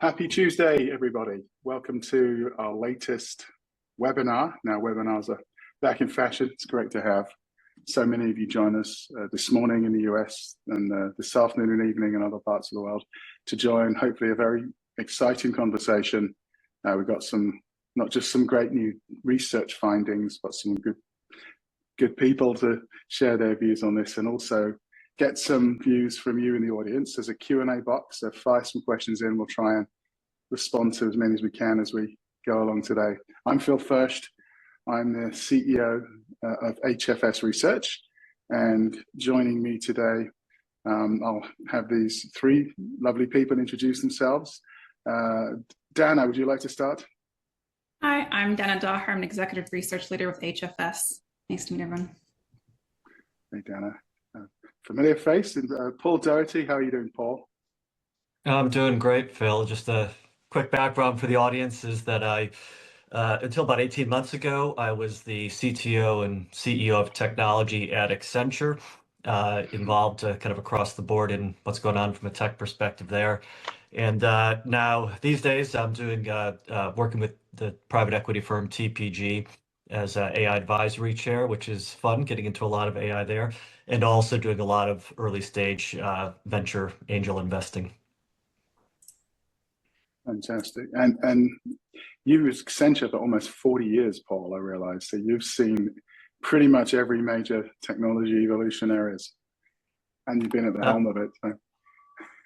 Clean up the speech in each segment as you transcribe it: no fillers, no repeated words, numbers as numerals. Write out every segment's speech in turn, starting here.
Happy Tuesday, everybody. Welcome to our latest webinar. Now, webinars are back in fashion. It's great to have so many of you join us this morning in the US and this afternoon and evening in other parts of the world to join hopefully a very exciting conversation. We've got not just some great new research findings, but some good people to share their views on this, and also get some views from you in the audience. There's a Q&A box, so fire some questions in. We'll try and respond to as many as we can as we go along today. I'm Phil Fersht. I'm the CEO of HFS Research, and joining me today, I'll have these three lovely people introduce themselves. Dana, would you like to start? Hi, I'm Dana Daugherty. I'm an executive research leader with HFS. Nice to meet everyone. Hey, Dana. Familiar face. And Paul Daugherty, how are you doing, Paul? I'm doing great, Phil. Just a quick background for the audience is that until about 18 months ago, I was the CTO and CEO of technology at Accenture, involved kind of across the board in what's going on from a tech perspective there. And now these days I'm doing working with the private equity firm TPG as AI advisory chair, which is fun, getting into a lot of AI there, and also doing a lot of early stage venture angel investing. Fantastic. And you was Accenture for almost 40 years, Paul, I realize. So you've seen pretty much every major technology evolution areas, and you've been at the helm of it. So.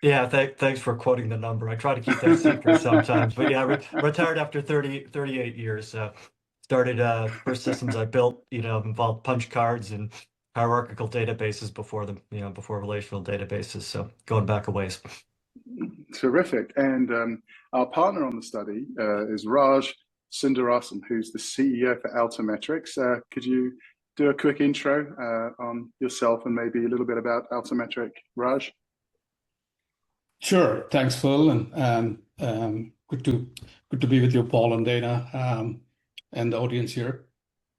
Yeah, thanks for quoting the number. I try to keep that secret sometimes, but yeah, retired after 38 years. Started first systems I built, involved punch cards and hierarchical databases before before relational databases. So going back a ways. Terrific. And our partner on the study is Raj Sundaresan, who's the CEO for Altimetrik. Could you do a quick intro on yourself and maybe a little bit about Altimetrik, Raj? Sure. Thanks, Phil, and good to be with you, Paul and Dana, and the audience here.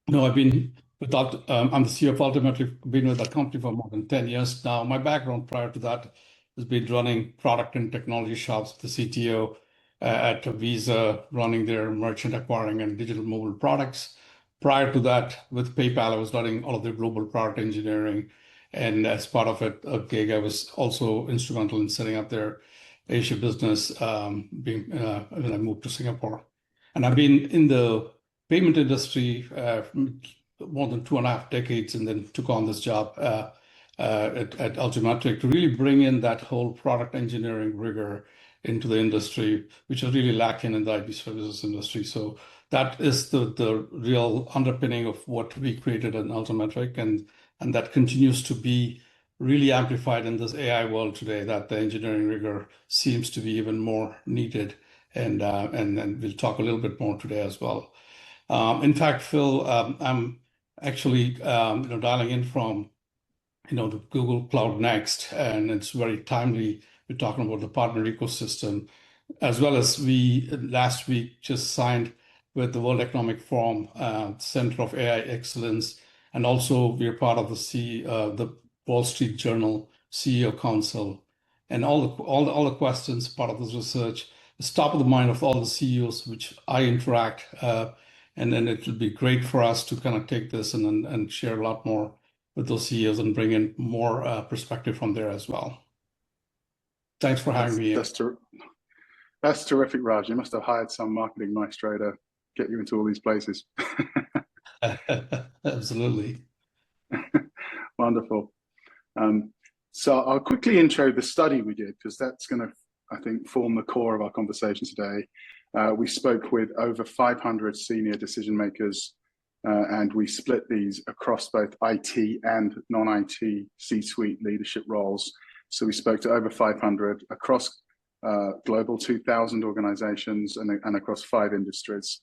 I'm the CEO of Altimetrik. Been with the company for more than 10 years now. My background prior to that has been running product and technology shops, the CTO at Visa, running their merchant acquiring and digital mobile products. Prior to that, with PayPal, I was running all of their global product engineering. And as part of it, gig, I was also instrumental in setting up their Asia business when I moved to Singapore. And I've been in the payment industry more than 2.5 decades, and then took on this job at Altimetrik to really bring in that whole product engineering rigor into the industry, which is really lacking in the IT services industry. So that is the real underpinning of what we created in Altimetrik, and that continues to be really amplified in this AI world today, that the engineering rigor seems to be even more needed. And we'll talk a little bit more today as well. In fact, Phil, I'm actually dialing in from the Google Cloud Next, and it's very timely. We're talking about the partner ecosystem, as well as we last week just signed with the World Economic Forum Center of AI Excellence, and also we're part of the Wall Street Journal CEO Council, and all the questions part of this research is top of the mind of all the CEOs which I interact, and then it will be great for us to kind of take this and share a lot more with those CEOs and bring in more perspective from there as well. Thanks for having me. That's terrific, Raj. You must have hired some marketing maestro to get you into all these places. Absolutely. Wonderful. So I'll quickly intro the study we did, because that's going to, I think, form the core of our conversation today. We spoke with over 500 senior decision makers, and we split these across both IT and non-IT C-suite leadership roles. So we spoke to over 500 across global 2,000 organizations and across 5 industries.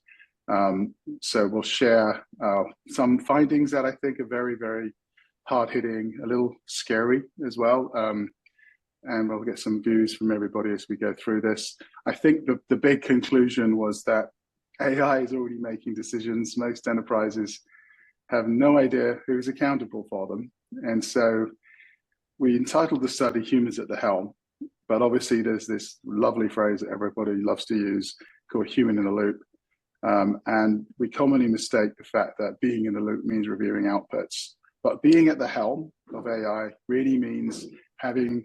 So we'll share some findings that I think are very, very hard-hitting, a little scary as well. And we'll get some views from everybody as we go through this. I think the big conclusion was that AI is already making decisions. Most enterprises have no idea who's accountable for them. And so we entitled the study Humans at the Helm. But obviously there's this lovely phrase that everybody loves to use called human in the loop. And we commonly mistake the fact that being in the loop means reviewing outputs. But being at the helm of AI really means having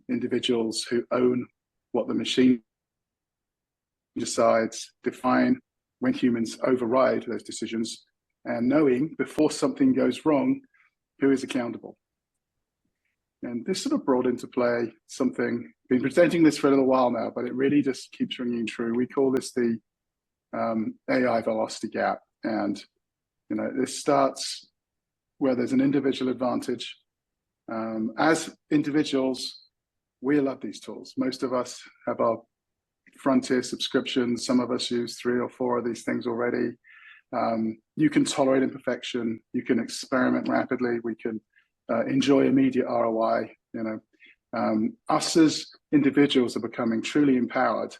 individuals who own what the machine decides, define when humans override those decisions, and knowing before something goes wrong, who is accountable. And this sort of brought into play something, been presenting this for a little while now, but it really just keeps ringing true. We call this the AI velocity gap. And, you know, this starts where there's an individual advantage. As individuals, we love these tools. Most of us have our Frontier subscriptions. Some of us use 3 or 4 of these things already. You can tolerate imperfection. You can experiment rapidly. We can enjoy immediate ROI. You know, us as individuals are becoming truly empowered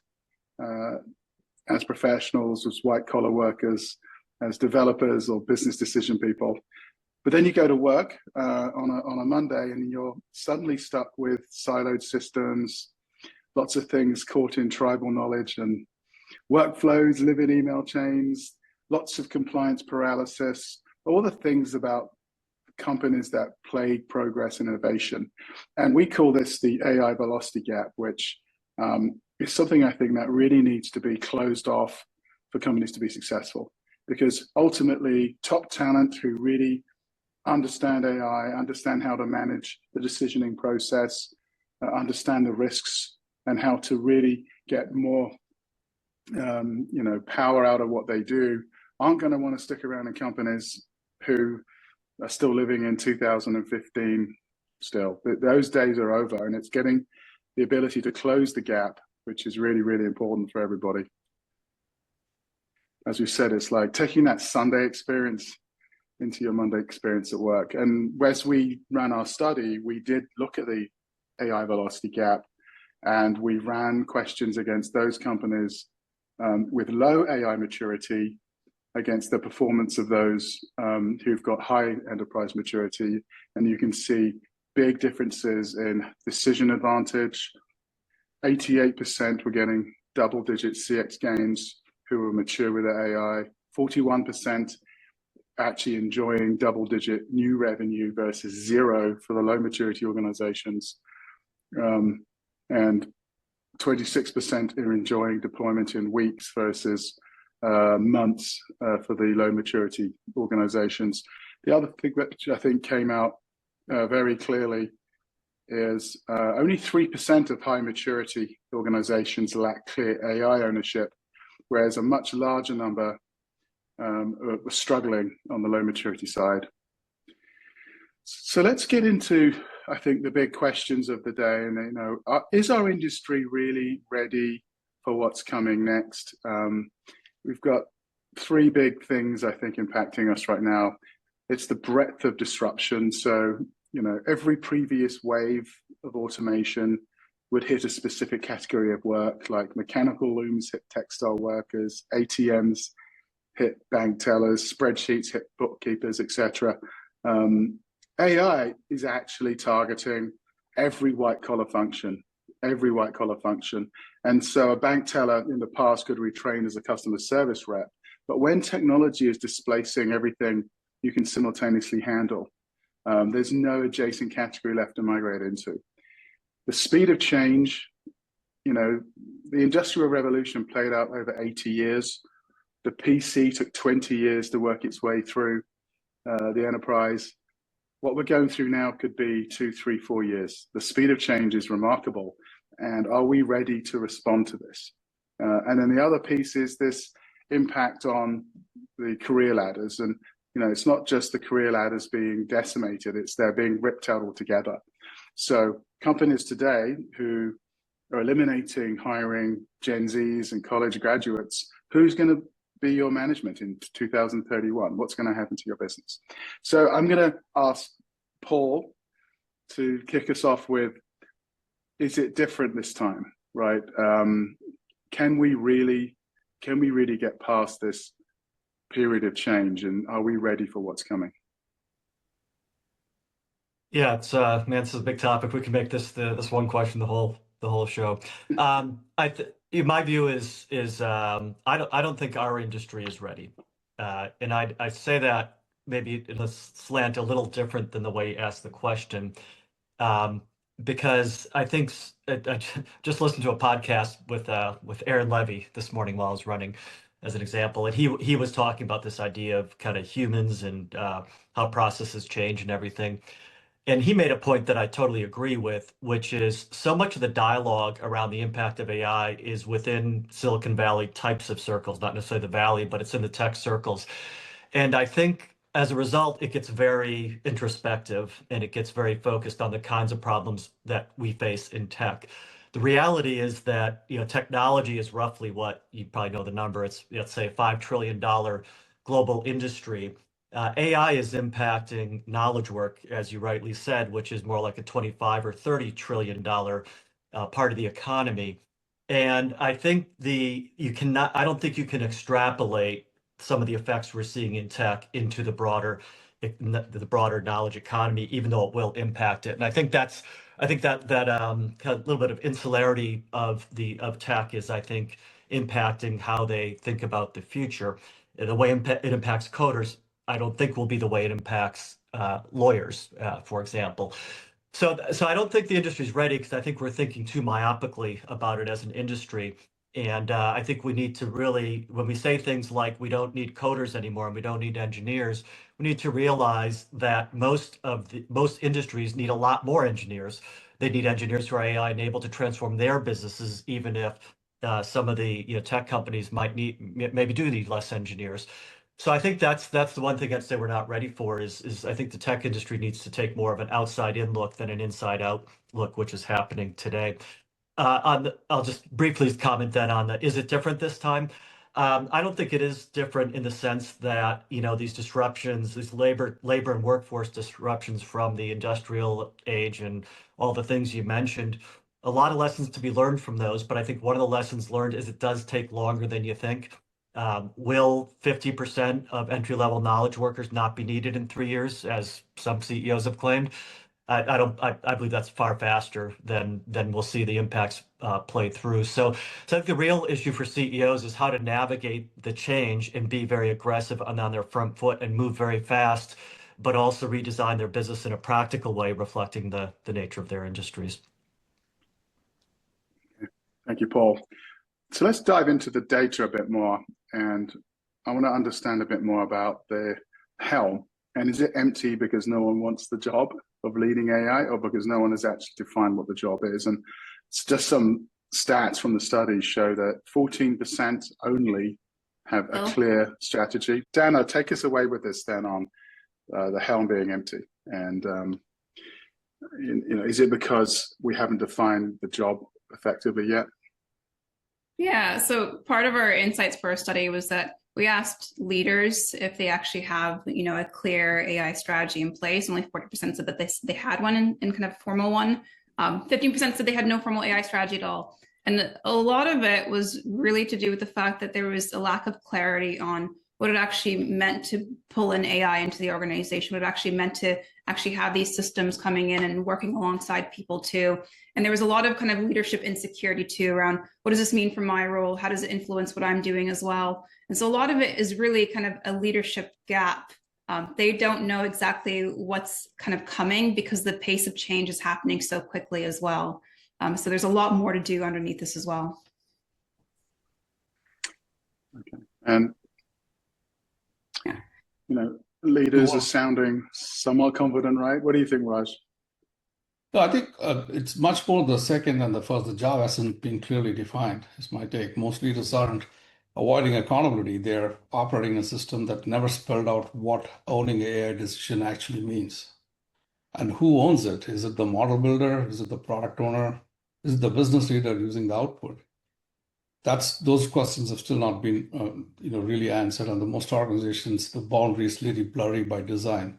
as professionals, as white-collar workers, as developers or business decision people. But then you go to work on a Monday and you're suddenly stuck with siloed systems, lots of things caught in tribal knowledge and workflows, live in email chains, lots of compliance paralysis, all the things about companies that plague progress and innovation. And we call this the AI velocity gap, which is something I think that really needs to be closed off for companies to be successful. Because ultimately, top talent who really understand AI, understand how to manage the decisioning process, understand the risks, and how to really get more you know, power out of what they do, aren't going to want to stick around in companies who are still living in 2015 still. Those days are over, and it's getting the ability to close the gap, which is really, really important for everybody. As we said, it's like taking that Sunday experience into your Monday experience at work. And as we ran our study, we did look at the AI velocity gap, and we ran questions against those companies with low AI maturity against the performance of those who've got high enterprise maturity. And you can see big differences in decision advantage. 88% were getting double-digit CX gains who were mature with their AI. 41% actually enjoying double-digit new revenue versus 0 for the low maturity organizations. And 26% are enjoying deployment in weeks versus months for the low maturity organizations. The other thing which I think came out very clearly is only 3% of high maturity organizations lack clear AI ownership, whereas a much larger number were struggling on the low maturity side. So let's get into, I think, the big questions of the day. And, you know, is our industry really ready for what's coming next? We've got 3 big things, I think, impacting us right now. It's the breadth of disruption. So, you know, every previous wave of automation would hit a specific category of work, like mechanical looms hit textile workers, ATMs hit bank tellers, spreadsheets hit bookkeepers, etc. AI is actually targeting every white-collar function, And so a bank teller in the past could retrain as a customer service rep. But when technology is displacing everything you can simultaneously handle, there's no adjacent category left to migrate into. The speed of change, you know, the Industrial Revolution played out over 80 years. The PC took 20 years to work its way through the enterprise. What we're going through now could be 2, 3, 4 years. The speed of change is remarkable. And are we ready to respond to this? And then the other piece is this impact on the career ladders. And, you know, it's not just the career ladders being decimated, it's they're being ripped out altogether. So companies today who are eliminating hiring Gen Zs and college graduates, who's going to be your management in 2031? What's going to happen to your business? So I'm going to ask Paul to kick us off with, is it different this time, right? Can we really get past this period of change, and are we ready for what's coming? Yeah, it's man, this is a big topic. We can make this one question the whole whole show. My view is I don't think our industry is ready, and I say that maybe in a slant a little different than the way you asked the question, because I think I just listened to a podcast with Aaron Levy this morning while I was running, as an example, and he was talking about this idea of kind of humans and how processes change and everything. And he made a point that I totally agree with, which is so much of the dialogue around the impact of AI is within Silicon Valley types of circles, not necessarily the Valley, but it's in the tech circles. And I think as a result, it gets very introspective and it gets very focused on the kinds of problems that we face in tech. The reality is that, technology is roughly what you probably know the number. It's, let's say, $5 trillion global industry. AI is impacting knowledge work, as you rightly said, which is more like a 25 or $30 trillion part of the economy. And I think I don't think you can extrapolate some of the effects we're seeing in tech into the broader knowledge economy, even though it will impact it. And I think that kind of little bit of insularity of tech is, I think, impacting how they think about the future. The way it impacts coders, I don't think will be the way it impacts lawyers, for example. So I don't think the industry's ready because I think we're thinking too myopically about it as an industry. And I think we need to really, when we say things like we don't need coders anymore and we don't need engineers, we need to realize that most industries need a lot more engineers. They need engineers who are AI enabled to transform their businesses, even if some of the tech companies maybe do need less engineers. So I think that's the one thing I'd say we're not ready for is I think the tech industry needs to take more of an outside-in look than an inside-out look, which is happening today. I'll just briefly comment then on is it different this time? I don't think it is different in the sense that these disruptions, these labor and workforce disruptions from the industrial age and all the things you mentioned, a lot of lessons to be learned from those. But I think one of the lessons learned is it does take longer than you think. Will 50% of entry-level knowledge workers not be needed in 3 years, as some CEOs have claimed? I believe that's far faster than we'll see the impacts play through. So I think the real issue for CEOs is how to navigate the change and be very aggressive and on their front foot and move very fast, but also redesign their business in a practical way, reflecting the nature of their industries. Thank you, Paul. So let's dive into the data a bit more, and I want to understand a bit more about the Helm. And is it empty because no one wants the job of leading AI, or because no one has actually defined what the job is? And it's just some stats from the studies show that 14% only have a clear strategy. Dana, take us away with this then on the Helm being empty. And is it because we haven't defined the job effectively yet? Yeah, so part of our insights for our study was that we asked leaders if they actually have, a clear AI strategy in place. Only 40% said that they had one in kind of formal one. 15% said they had no formal AI strategy at all. And a lot of it was really to do with the fact that there was a lack of clarity on what it actually meant to pull in AI into the organization, what it actually meant to actually have these systems coming in and working alongside people too. And there was a lot of kind of leadership insecurity too around what does this mean for my role? How does it influence what I'm doing as well? And so a lot of it is really kind of a leadership gap. They don't know exactly what's kind of coming because the pace of change is happening so quickly as well. So there's a lot more to do underneath this as well. Okay. And leaders are sounding somewhat confident, right? What do you think, Raj? No, I think it's much more the second than the first. The job hasn't been clearly defined, is my take. Most leaders aren't avoiding accountability. They're operating a system that never spelled out what owning an AI decision actually means. And who owns it? Is it the model builder? Is it the product owner? Is it the business leader using the output? Those questions have still not been really answered. And the most organizations, the boundary is really blurry by design.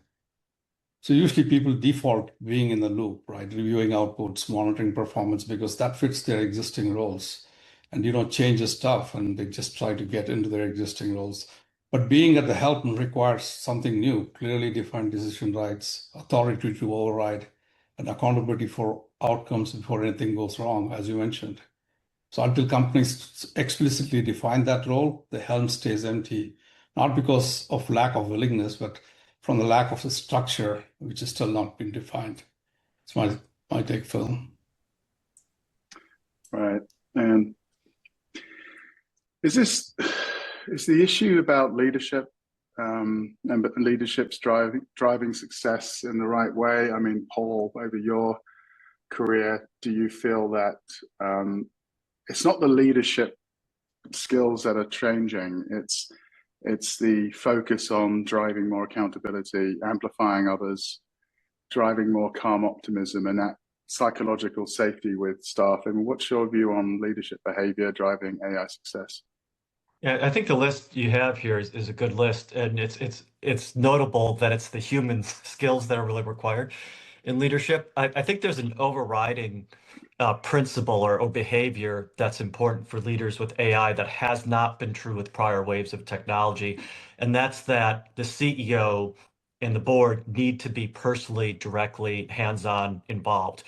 So usually people default being in the loop, right? Reviewing outputs, monitoring performance, because that fits their existing roles. And changes stuff, and they just try to get into their existing roles. But being at the helm requires something new, clearly defined decision rights, authority to override, and accountability for outcomes before anything goes wrong, as you mentioned. So until companies explicitly define that role, the helm stays empty, not because of lack of willingness, but from the lack of the structure, which is still not been defined. It's my take, Phil. Right. And is the issue about leadership and leadership's driving success in the right way? I mean, Paul, over your career, do you feel that it's not the leadership skills that are changing, it's the focus on driving more accountability, amplifying others, driving more calm optimism, and that psychological safety with staff? I mean, what's your view on leadership behavior driving AI success? Yeah, I think the list you have here is a good list, and it's notable that it's the human skills that are really required in leadership. I think there's an overriding principle or behavior that's important for leaders with AI that has not been true with prior waves of technology, and that's that the CEO and the board need to be personally, directly, hands-on involved.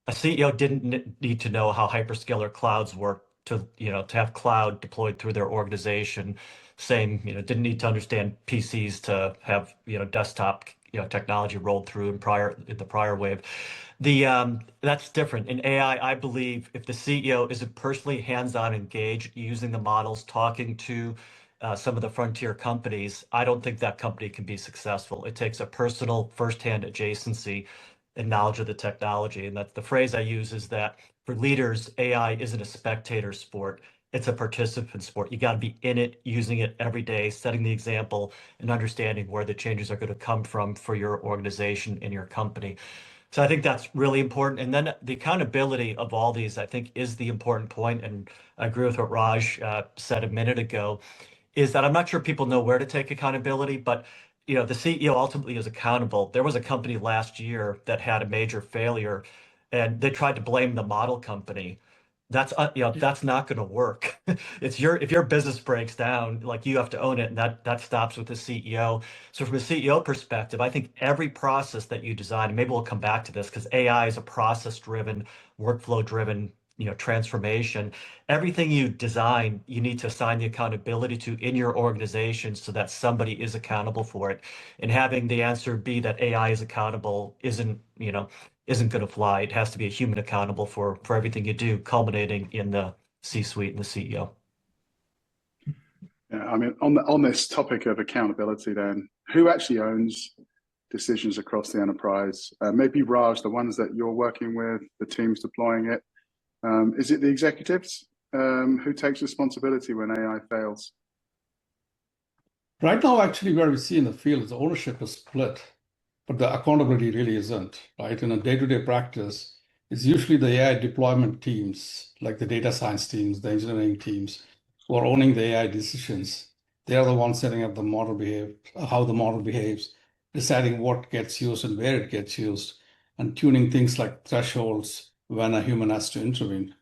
A CEO didn't need to know how hyperscaler clouds work to have cloud deployed through their organization. Same, didn't need to understand PCs to have desktop technology rolled through in the prior wave. That's different in AI. I believe if the CEO isn't personally hands-on engaged, using the models, talking to some of the frontier companies, I don't think that company can be successful. It takes a personal, firsthand adjacency and knowledge of the technology. And that's the phrase I use, is that for leaders, AI isn't a spectator sport. It's a participant sport. You got to be in it, using it every day, setting the example, and understanding where the changes are going to come from for your organization and your company. So I think that's really important. And then the accountability of all these, I think, is the important point. And I agree with what Raj said a minute ago, is that I'm not sure people know where to take accountability, but the CEO ultimately is accountable. There was a company last year that had a major failure, and they tried to blame the model company. That's that's not going to work. If your business breaks down, like, you have to own it, and that stops with the CEO. So from a CEO perspective, I think every process that you design, and maybe we'll come back to this because AI is a process-driven, workflow-driven transformation. Everything you design, you need to assign the accountability to in your organization so that somebody is accountable for it. And having the answer be that AI is accountable isn't going to fly. It has to be a human accountable for everything you do, culminating in the C-suite and the CEO. Yeah, I mean, on this topic of accountability, then, who actually owns decisions across the enterprise? Maybe Raj, the ones that you're working with, the teams deploying it. Is it the executives? Who takes responsibility when AI fails? Right now, actually, where we see in the field is the ownership is split, but the accountability really isn't, right? In a day-to-day practice, it's usually the AI deployment teams, like the data science teams, the engineering teams, who are owning the AI decisions. They are the ones setting up the model how the model behaves, deciding what gets used and where it gets used, and tuning things like thresholds when a human has to intervene.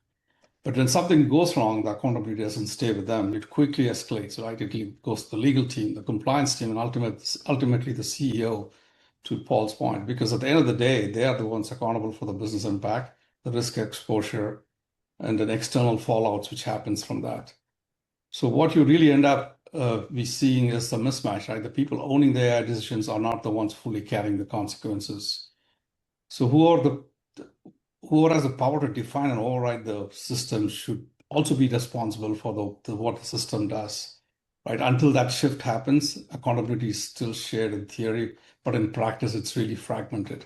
But when something goes wrong, the accountability doesn't stay with them. It quickly escalates, right? It goes to the legal team, the compliance team, and ultimately the CEO, to Paul's point, because at the end of the day, they are the ones accountable for the business impact, the risk exposure, and the external fallouts which happens from that. So what you really end up be seeing is the mismatch, right? The people owning the AI decisions are not the ones fully carrying the consequences. So who has the power to define and override the system should also be responsible for what the system does, right? Until that shift happens, accountability is still shared in theory, but in practice, it's really fragmented.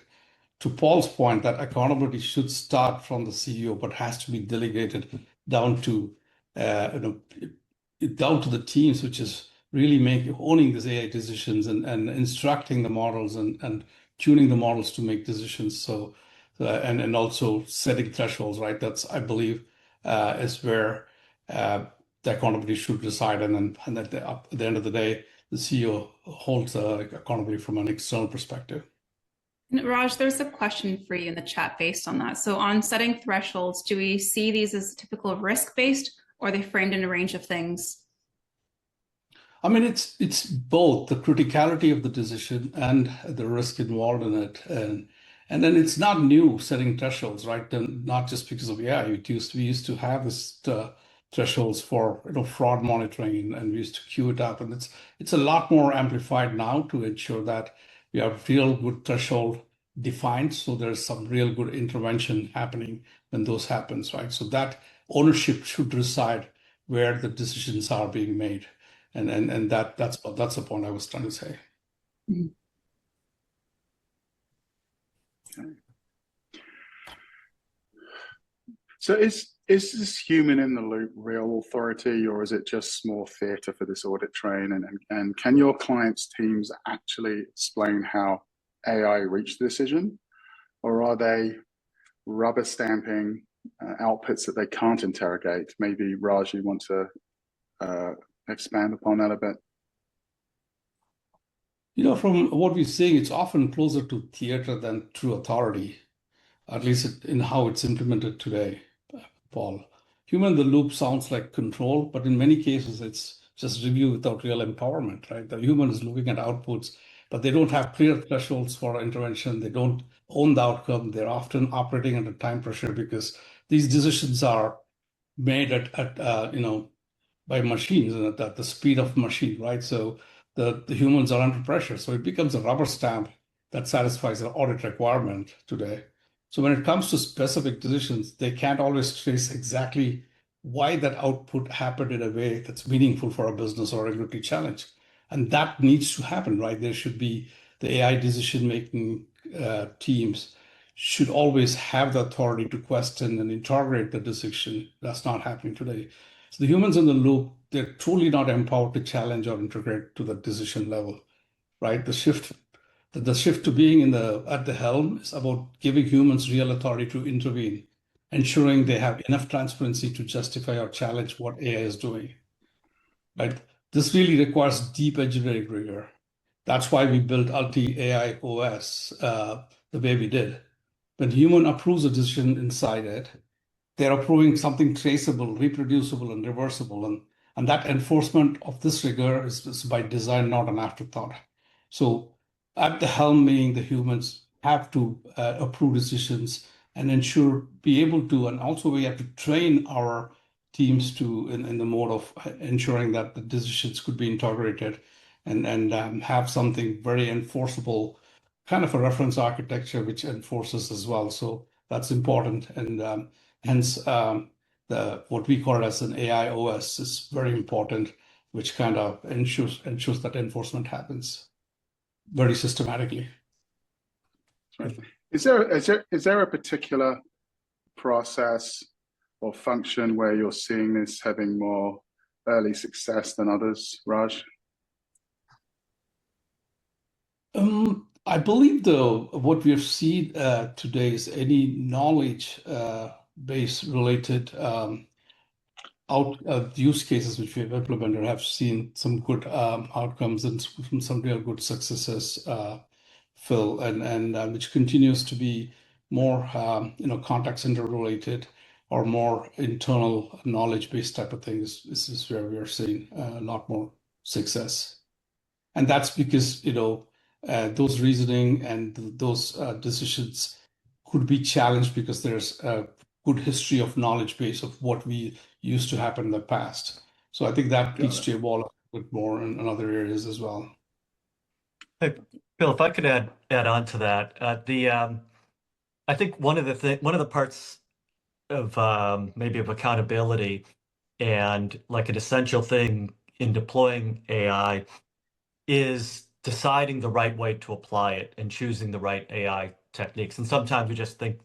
To Paul's point, that accountability should start from the CEO, but has to be delegated down to the teams, which is really owning these AI decisions and instructing the models and tuning the models to make decisions. So and also setting thresholds, right? That's, I believe, is where the accountability should reside. And at the end of the day, the CEO holds accountability from an external perspective. Raj, there's a question for you in the chat based on that. So on setting thresholds, do we see these as typical risk-based, or are they framed in a range of things? I mean, it's both the criticality of the decision and the risk involved in it. And then it's not new setting thresholds, right? Then not just because of AI. We used to have this thresholds for fraud monitoring, and we used to queue it up, and it's a lot more amplified now to ensure that we have real good threshold defined, so there's some real good intervention happening when those happens, right? So that ownership should reside where the decisions are being made, and that's the point I was trying to say. Okay. So is this human in the loop real authority, or is it just more theatre for this audit train? And can your clients' teams actually explain how AI reached the decision, or are they rubber stamping outputs that they can't interrogate? Maybe Raj, you want to expand upon that a bit? From what we're seeing, it's often closer to theater than true authority, at least in how it's implemented today, Paul. Human in the loop sounds like control, but in many cases, it's just review without real empowerment, right? The human is looking at outputs, but they don't have clear thresholds for intervention. They don't own the outcome. They're often operating under time pressure because these decisions are made by machines and at the speed of machine, right? So the humans are under pressure. So it becomes a rubber stamp that satisfies an audit requirement today. So when it comes to specific decisions, they can't always trace exactly why that output happened in a way that's meaningful for a business or regulatory challenge. And that needs to happen, right? There should be the AI decision-making teams should always have the authority to question and interrogate the decision. That's not happening today. So the humans in the loop, they're truly not empowered to challenge or integrate to the decision level, right? The shift to being at the helm is about giving humans real authority to intervene, ensuring they have enough transparency to justify or challenge what AI is doing, right? This really requires deep engineering rigor. That's why we built Alti AI OS the way we did. When human approves a decision inside it, they're approving something traceable, reproducible, and reversible. And that enforcement of this rigor is by design, not an afterthought. So at the helm, meaning the humans have to approve decisions and be able to, and also we have to train our teams in the mode of ensuring that the decisions could be integrated and have something very enforceable, kind of a reference architecture which enforces as well. So that's important. And hence, what we call it as an AI OS is very important, which kind of ensures that enforcement happens very systematically. Right. Is there a particular process or function where you're seeing this having more early success than others, Raj? I believe, though, what we have seen today is any knowledge base related use cases which we have implemented have seen some good outcomes and some real good successes, Phil, and which continues to be more contact center related or more internal knowledge based type of things. This is where we are seeing a lot more success, and that's because those reasoning and those decisions could be challenged because there's a good history of knowledge base of what we used to happen in the past. So I think that needs to evolve a bit more in other areas as well. Hey, Bill, if I could add on to that, I think one of the parts of maybe of accountability and like an essential thing in deploying AI is deciding the right way to apply it and choosing the right AI techniques. And sometimes we just think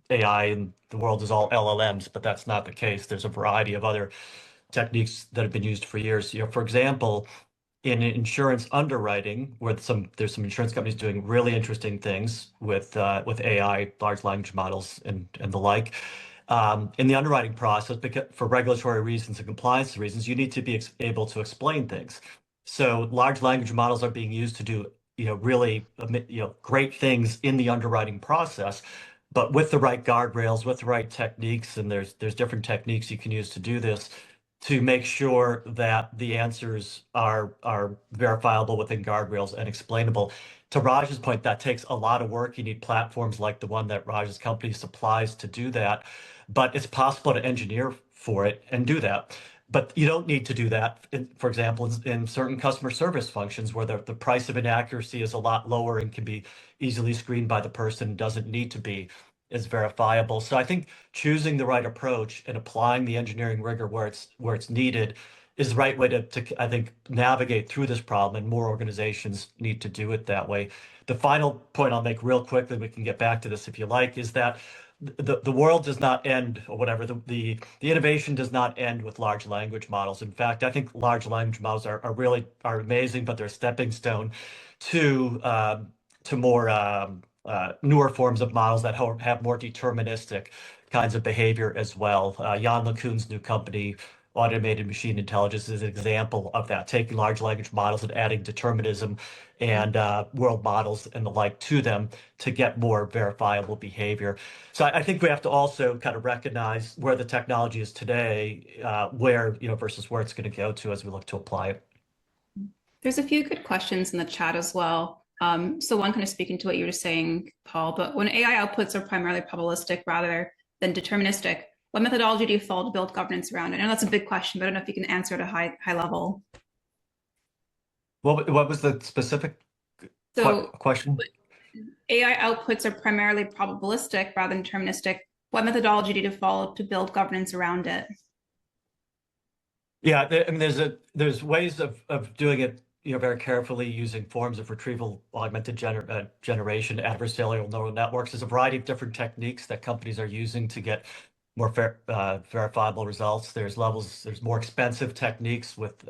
AI in the world is all LLMs, but that's not the case. There's a variety of other techniques that have been used for years. For example, in insurance underwriting, where there's some insurance companies doing really interesting things with AI, large language models, and the like. In the underwriting process, because for regulatory reasons and compliance reasons, you need to be able to explain things. So large language models are being used to do really great things in the underwriting process, but with the right guardrails, with the right techniques, and there's different techniques you can use to do this, to make sure that the answers are verifiable within guardrails and explainable. To Raj's point, that takes a lot of work. You need platforms like the one that Raj's company supplies to do that, but it's possible to engineer for it and do that. But you don't need to do that, for example, in certain customer service functions where the price of inaccuracy is a lot lower and can be easily screened by the person, doesn't need to be as verifiable. So I think choosing the right approach and applying the engineering rigor where it's needed is the right way to I think navigate through this problem, and more organizations need to do it that way. The final point I'll make real quickly, we can get back to this if you like, is that the world does not end, or whatever, the innovation does not end with large language models. In fact, I think large language models are amazing, but they're a stepping stone to more newer forms of models that have more deterministic kinds of behavior as well. Jan LeCun's new company, Automated Machine Intelligence, is an example of that, taking large language models and adding determinism and world models and the like to them to get more verifiable behavior. So I think we have to also kind of recognize where the technology is today, versus where it's going to go to as we look to apply it. There's a few good questions in the chat as well. So one kind of speaking to what you were saying, Paul, but when AI outputs are primarily probabilistic rather than deterministic, what methodology do you follow to build governance around it? I know that's a big question, but I don't know if you can answer at a high level. What was the specific question? AI outputs are primarily probabilistic rather than deterministic. What methodology do you follow to build governance around it? Yeah, I mean, there's ways of doing it, very carefully, using forms of retrieval augmented generation, adversarial neural networks. There's a variety of different techniques that companies are using to get more verifiable results. There's more expensive techniques with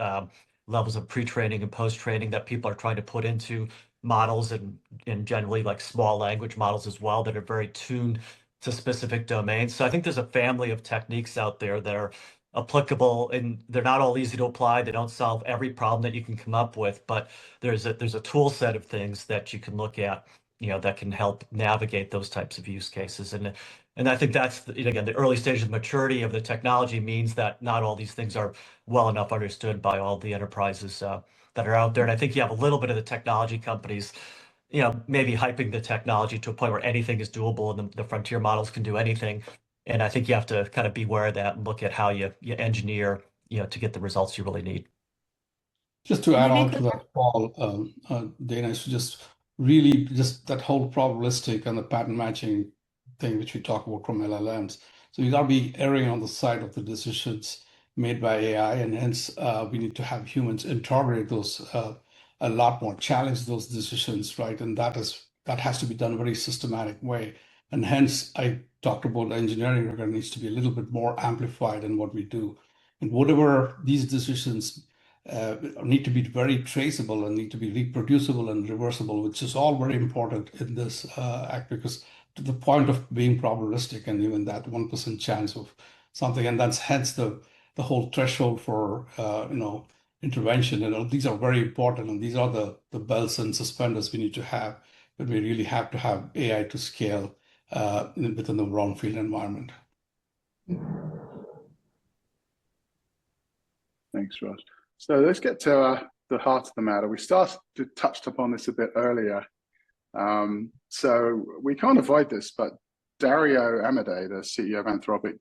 levels of pre-training and post-training that people are trying to put into models, and generally like small language models as well, that are very tuned to specific domains. So I think there's a family of techniques out there that are applicable, and they're not all easy to apply. They don't solve every problem that you can come up with, but there's a tool set of things that you can look at, that can help navigate those types of use cases. And I think that's, again, the early stage of maturity of the technology means that not all these things are well enough understood by all the enterprises that are out there. And I think you have a little bit of the technology companies, maybe hyping the technology to a point where anything is doable and the frontier models can do anything. And I think you have to kind of be aware of that and look at how you engineer, to get the results you really need. Just to add on to that, Paul, Dana, is just really just that whole probabilistic and the pattern matching thing which we talk about from LLMs. So you got to be erring on the side of the decisions made by AI, and hence we need to have humans interrogate those a lot more, challenge those decisions, right? And that has to be done in a very systematic way. And hence I talked about engineering rigor needs to be a little bit more amplified in what we do. And whatever these decisions need to be very traceable and need to be reproducible and reversible, which is all very important in this act, because to the point of being probabilistic and even that 1% chance of something, and that's hence the whole threshold for intervention. And these are very important, and these are the bells and suspenders we need to have, but we really have to have AI to scale within the brownfield environment. Thanks, Raj. So let's get to the heart of the matter. We touched upon this a bit earlier. So we can't avoid this, but Dario Amodei, the CEO of Anthropic,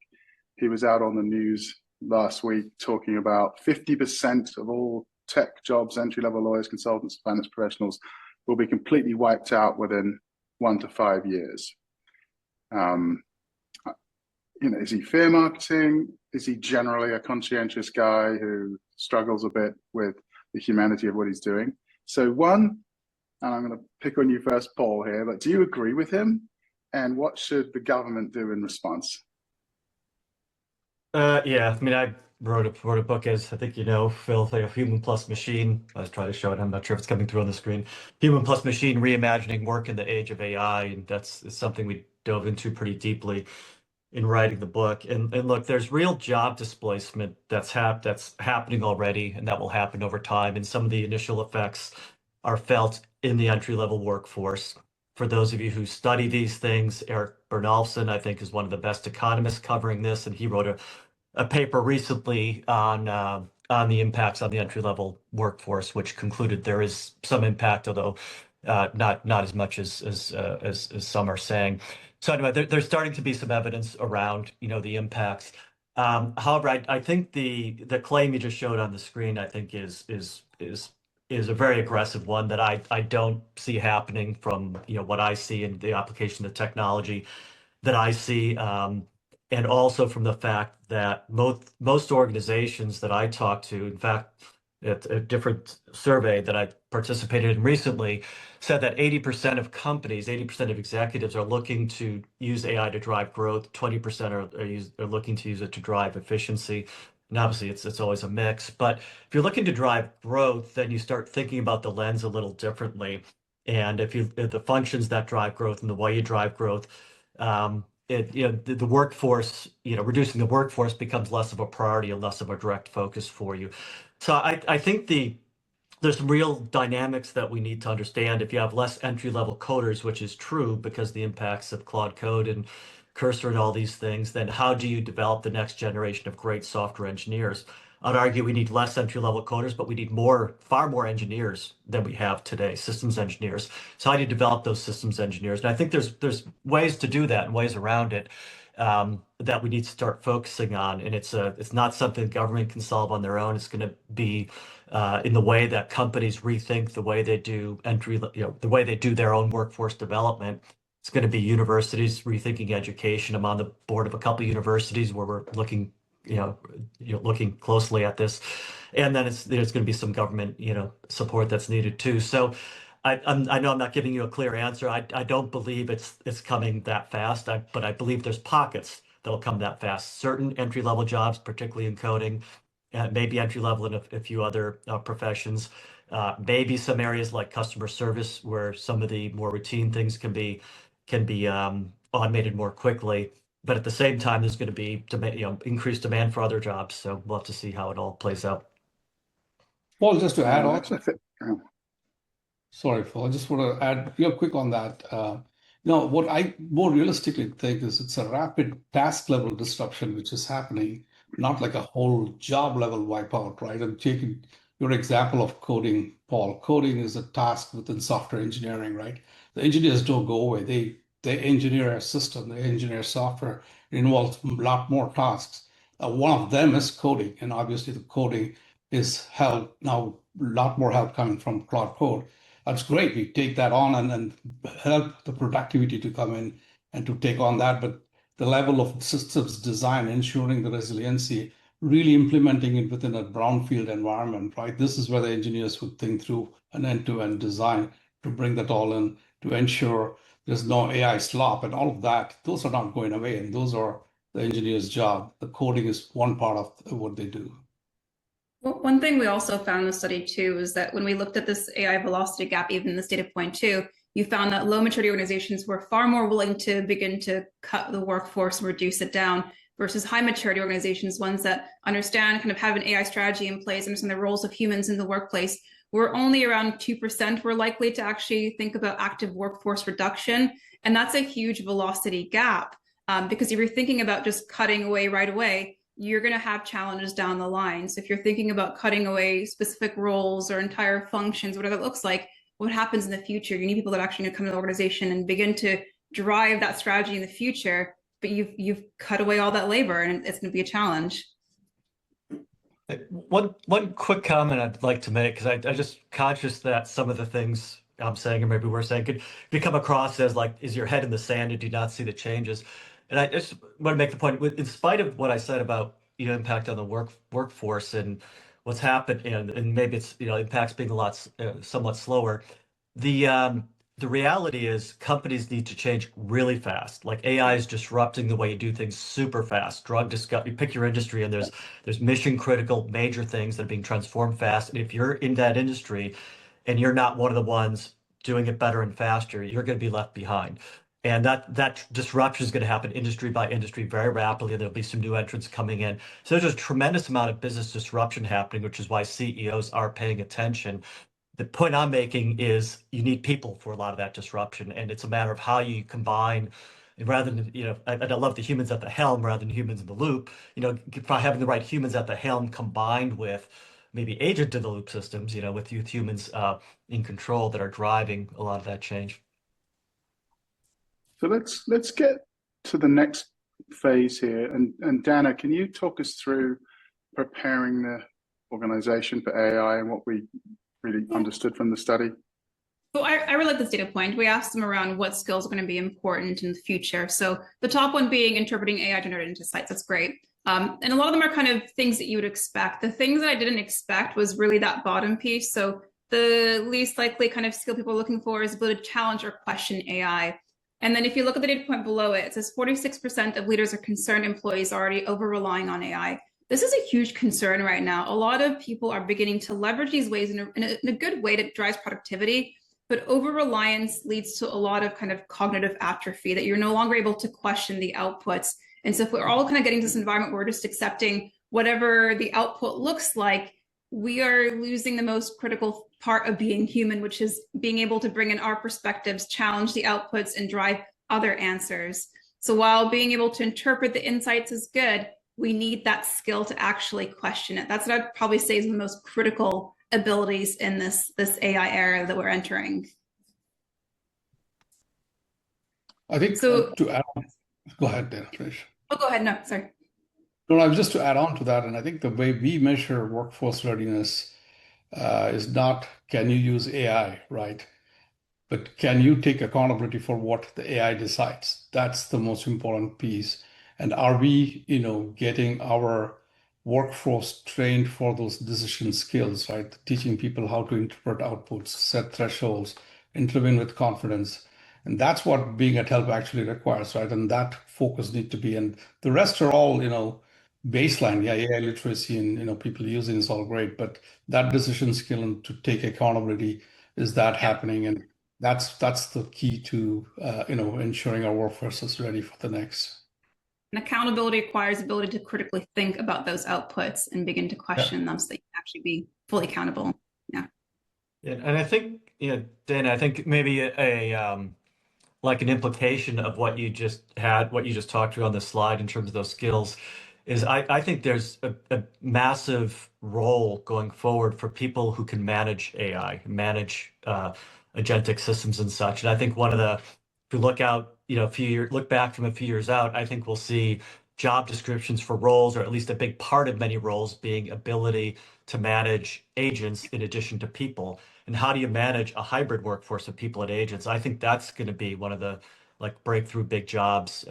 he was out on the news last week talking about 50% of all tech jobs, entry-level lawyers, consultants, finance professionals, will be completely wiped out within 1 to 5 years. Is he fear marketing? Is he generally a conscientious guy who struggles a bit with the humanity of what he's doing? So one, and I'm going to pick on you first, Paul, here, but do you agree with him? And what should the government do in response? Yeah, I mean, I wrote a book, as I think Phil, like Human plus Machine. I was trying to show it. I'm not sure if it's coming through on the screen. Human plus Machine, reimagining work in the age of AI, and that's something we dove into pretty deeply in writing the book. And look, there's real job displacement that's happening already, and that will happen over time. And some of the initial effects are felt in the entry-level workforce. For those of you who study these things, Eric Bernalfson, I think, is one of the best economists covering this, and he wrote a paper recently on the impacts on the entry-level workforce, which concluded there is some impact, although not as much as some are saying. So anyway, there's starting to be some evidence around the impacts. However, I think the claim you just showed on the screen, I think is a very aggressive one that I don't see happening from what I see in the application of technology that I see, and also from the fact that most organizations that I talk to, in fact, at a different survey that I participated in recently, said that 80% of companies, 80% of executives are looking to use AI to drive growth. 20% are looking to use it to drive efficiency. And obviously, it's always a mix. But if you're looking to drive growth, then you start thinking about the lens a little differently. And if the functions that drive growth and the way you drive growth, the workforce, reducing the workforce becomes less of a priority and less of a direct focus for you. So I think there's some real dynamics that we need to understand. If you have less entry-level coders, which is true because the impacts of Claude Code and Cursor and all these things, then how do you develop the next generation of great software engineers? I'd argue we need less entry-level coders, but we need far more engineers than we have today, systems engineers. So how do you develop those systems engineers? And I think there's ways to do that and ways around it that we need to start focusing on. And it's not something government can solve on their own. It's going to be in the way that companies rethink the way they do the way they do their own workforce development. It's going to be universities rethinking education. I'm on the board of a couple of universities where we're looking looking closely at this, and then there's going to be some government support that's needed too. So I know I'm not giving you a clear answer. I don't believe it's coming that fast, but I believe there's pockets that'll come that fast. Certain entry-level jobs, particularly in coding, maybe entry-level in a few other professions, maybe some areas like customer service where some of the more routine things can be automated more quickly. But at the same time, there's going to be increased demand for other jobs. So we'll have to see how it all plays out. Paul, just to add on. Sorry, Phil. I just want to add real quick on that. What I more realistically think is it's a rapid task level disruption which is happening, not like a whole job level wipeout, right? I'm taking your example of coding, Paul. Coding is a task within software engineering, right? The engineers don't go away. They engineer a system, they engineer software. It involves a lot more tasks. One of them is coding, and obviously the coding is help now. A lot more help coming from Claude Code. That's great. We take that on and help the productivity to come in and to take on that. But the level of systems design, ensuring the resiliency, really implementing it within a brownfield environment, right? This is where the engineers would think through an end-to-end design to bring that all in, to ensure there's no AI slop and all of that. Those are not going away, and those are the engineer's job. The coding is one part of what they do. Well, one thing we also found in the study too is that when we looked at this AI velocity gap, even in this data point too, you found that low maturity organizations were far more willing to begin to cut the workforce and reduce it down versus high maturity organizations, ones that understand, kind of have an AI strategy in place, understand the roles of humans in the workplace. We're only around 2% we're likely to actually think about active workforce reduction. And that's a huge velocity gap because if you're thinking about just cutting away right away, you're going to have challenges down the line. So if you're thinking about cutting away specific roles or entire functions, whatever it looks like, what happens in the future? You need people that are actually going to come to the organization and begin to drive that strategy in the future, but you've cut away all that labor and it's going to be a challenge. One quick comment I'd like to make, because I'm just conscious that some of the things I'm saying, or maybe we're saying, could become across as like, is your head in the sand and do not see the changes? And I just want to make the point, in spite of what I said about impact on the workforce and what's happened, and maybe it's impacts being somewhat slower, the reality is companies need to change really fast. Like AI is disrupting the way you do things super fast. Drug discovery, you pick your industry, and there's mission critical major things that are being transformed fast. And if you're in that industry and you're not one of the ones doing it better and faster, you're going to be left behind. And that disruption is going to happen industry by industry very rapidly. And there'll be some new entrants coming in. So there's a tremendous amount of business disruption happening, which is why CEOs are paying attention. The point I'm making is you need people for a lot of that disruption. And it's a matter of how you combine And rather than, I love the humans at the helm rather than humans in the loop, by having the right humans at the helm combined with maybe agent in the loop systems, with humans in control that are driving a lot of that change. So let's get to the next phase here. And Dana, can you talk us through preparing the organization for AI and what we really understood from the study? So I really like this data point. We asked them around what skills are going to be important in the future. So the top one being interpreting AI generated insights. That's great. And a lot of them are kind of things that you would expect. The things that I didn't expect was really that bottom piece. So the least likely kind of skill people are looking for is ability to challenge or question AI. And then if you look at the data point below it, it says 46% of leaders are concerned employees are already over-relying on AI. This is a huge concern right now. A lot of people are beginning to leverage these ways in a good way that drives productivity. But over-reliance leads to a lot of kind of cognitive atrophy, that you're no longer able to question the outputs. And so if we're all kind of getting to this environment where we're just accepting whatever the output looks like, we are losing the most critical part of being human, which is being able to bring in our perspectives, challenge the outputs, and drive other answers. So while being able to interpret the insights is good, we need that skill to actually question it. That's what I'd probably say is the most critical abilities in this AI era that we're entering. I think so. To add on, go ahead, Dan, finish. Oh, go ahead. No, sorry. No, I was just to add on to that, and I think the way we measure workforce readiness is not can you use AI, right? But can you take accountability for what the AI decides? That's the most important piece. And are we, getting our workforce trained for those decision skills, right? Teaching people how to interpret outputs, set thresholds, intervene with confidence. And that's what being at Help actually requires, right? And that focus needs to be, and the rest are all, baseline. Yeah, AI literacy and, people using is all great, but that decision skill and to take accountability, is that happening? And that's the key to, ensuring our workforce is ready for the next. And accountability requires ability to critically think about those outputs and begin to question them so that you can actually be fully accountable. Yeah. And I think, Dana, I think maybe like an implication of what you just talked through on the slide in terms of those skills is I think there's a massive role going forward for people who can manage AI, manage agentic systems and such. And I think if you look out, look back from a few years out, I think we'll see job descriptions for roles, or at least a big part of many roles, being ability to manage agents in addition to people. And how do you manage a hybrid workforce of people and agents? I think that's going to be one of the breakthrough big jobs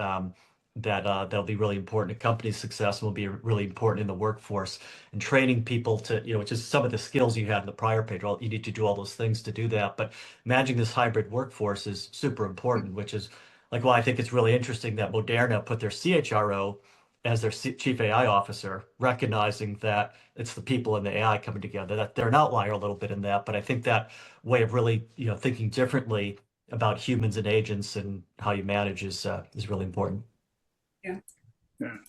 that'll be really important to company success, and will be really important in the workforce, and training people to, which is some of the skills you had in the prior page. Well, you need to do all those things to do that, but managing this hybrid workforce is super important, which is I think it's really interesting that Moderna put their CHRO as their chief AI officer, recognizing that it's the people and the AI coming together, that they're an outlier a little bit in that. But I think that way of really, thinking differently about humans and agents and how you manage is really important. Yeah.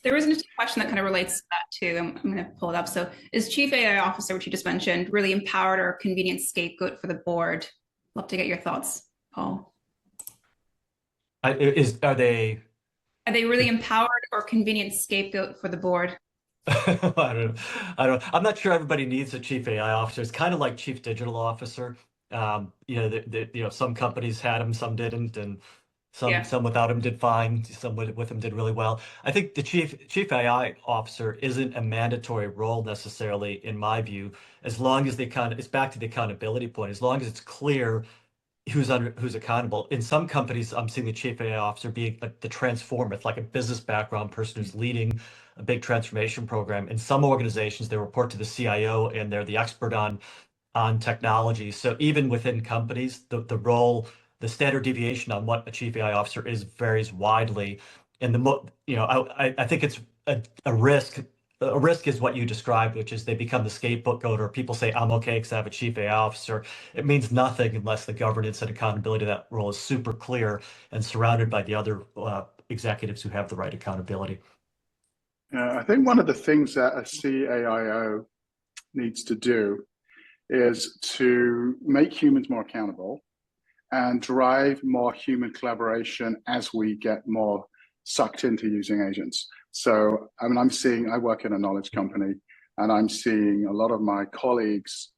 There was a question that kind of relates to that too. I'm going to pull it up. So is chief AI officer, which you just mentioned, really empowered or a convenient scapegoat for the board? Love to get your thoughts, Paul. Are they really empowered or convenient scapegoat for the board? I don't. I'm not sure everybody needs a chief AI officer. It's kind of like chief digital officer. Some companies had them, some didn't, and some without him did fine. Some with him did really well. I think the chief AI officer isn't a mandatory role necessarily, in my view, as long as it's back to the accountability point. As long as it's clear who's accountable. In some companies, I'm seeing the chief AI officer being the transformer. It's like a business background person who's leading a big transformation program. In some organizations, they report to the CIO and they're the expert on technology. So even within companies, the role, the standard deviation on what a chief AI officer is varies widely. And I think it's a risk. A risk is what you described, which is they become the scapegoat, or people say, I'm okay because I have a chief AI officer. It means nothing unless the governance and accountability of that role is super clear and surrounded by the other executives who have the right accountability. I think one of the things that a CAIO needs to do is to make humans more accountable and drive more human collaboration as we get more sucked into using agents. So, I mean, I work in a knowledge company, and I'm seeing a lot of my colleagues